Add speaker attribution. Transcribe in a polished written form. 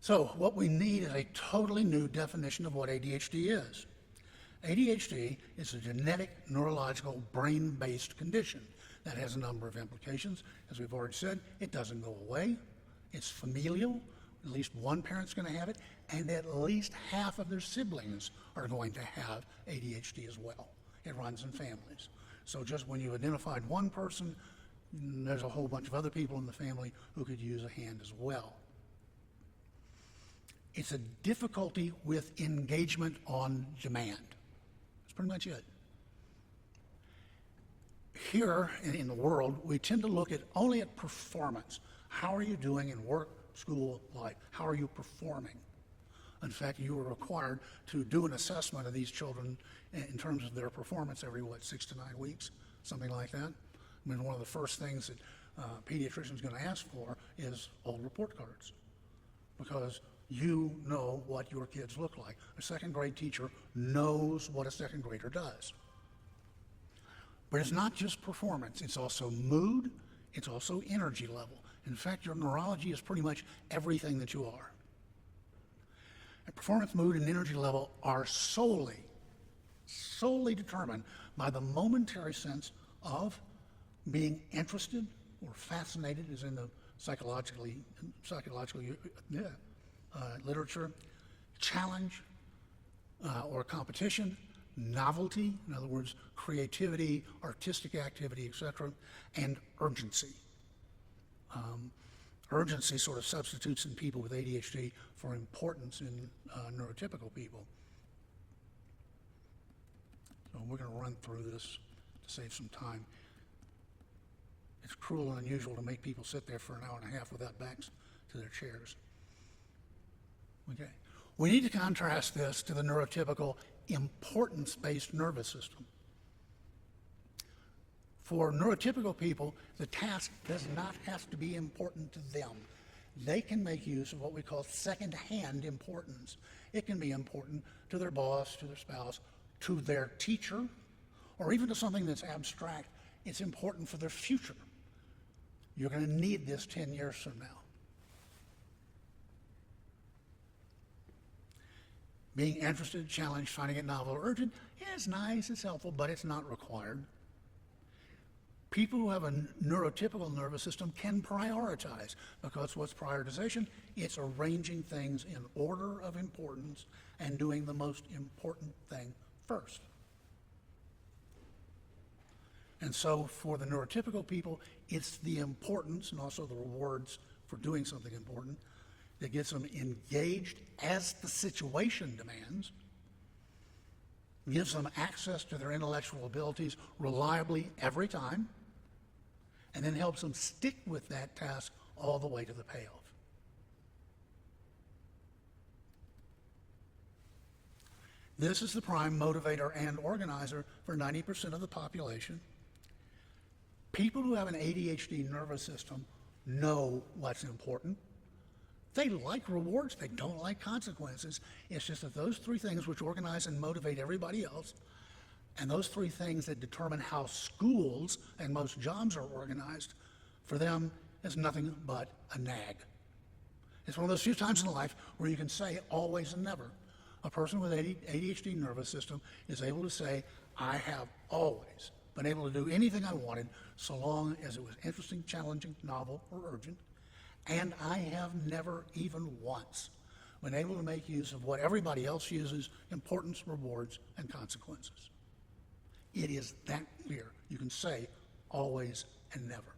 Speaker 1: So what we need is a totally new definition of what ADHD is. ADHD is a genetic, neurological, brain-based condition that has a number of implications. As we've already said, it doesn't go away. It's familial. At least one parent's going to have it, and at least half of their siblings are going to have ADHD as well. It runs in families. So just when you identified one person, there's a whole bunch of other people in the family who could use a hand as well. It's a difficulty with engagement on demand. That's pretty much it. Here in the world, we tend to look only at performance. How are you doing in work, school, life? How are you performing? In fact, you are required to do an assessment of these children in terms of their performance every, 6 to 9 weeks, something like that. I mean, one of the first things that a pediatrician is going to ask for is old report cards, because you know what your kids look like. A second grade teacher knows what a second grader does. But it's not just performance, it's also mood, it's also energy level. In fact, your neurology is pretty much everything that you are. And performance, mood, and energy level are solely determined by the momentary sense of being interested or fascinated, as in the psychological literature, challenge or competition, novelty, in other words, creativity, artistic activity, etc., and urgency. Urgency sort of substitutes in people with ADHD for importance in neurotypical people. So we're going to run through this to save some time. It's cruel and unusual to make people sit there for an hour and a half without backs to their chairs. Okay. We need to contrast this to the neurotypical importance-based nervous system. For neurotypical people, the task does not have to be important to them. They can make use of what we call second-hand importance. It can be important to their boss, to their spouse, to their teacher, or even to something that's abstract. It's important for their future. You're going to need this 10 years from now. Being interested, challenged, finding it novel or urgent is nice, it's helpful, but it's not required. People who have a neurotypical nervous system can prioritize, because what's prioritization? It's arranging things in order of importance and doing the most important thing first. And so for the neurotypical people, it's the importance and also the rewards for doing something important that gets them engaged as the situation demands, gives them access to their intellectual abilities reliably every time, and then helps them stick with that task all the way to the payoff. This is the prime motivator and organizer for 90% of the population. People who have an ADHD nervous system know what's important. They like rewards, they don't like consequences. It's just that those three things which organize and motivate everybody else, and those three things that determine how schools and most jobs are organized, for them is nothing but a nag. It's one of those few times in life where you can say always and never. A person with ADHD nervous system is able to say, I have always been able to do anything I wanted so long as it was interesting, challenging, novel, or urgent. And I have never even once been able to make use of what everybody else uses: importance, rewards, and consequences. It is that clear. You can say always and never.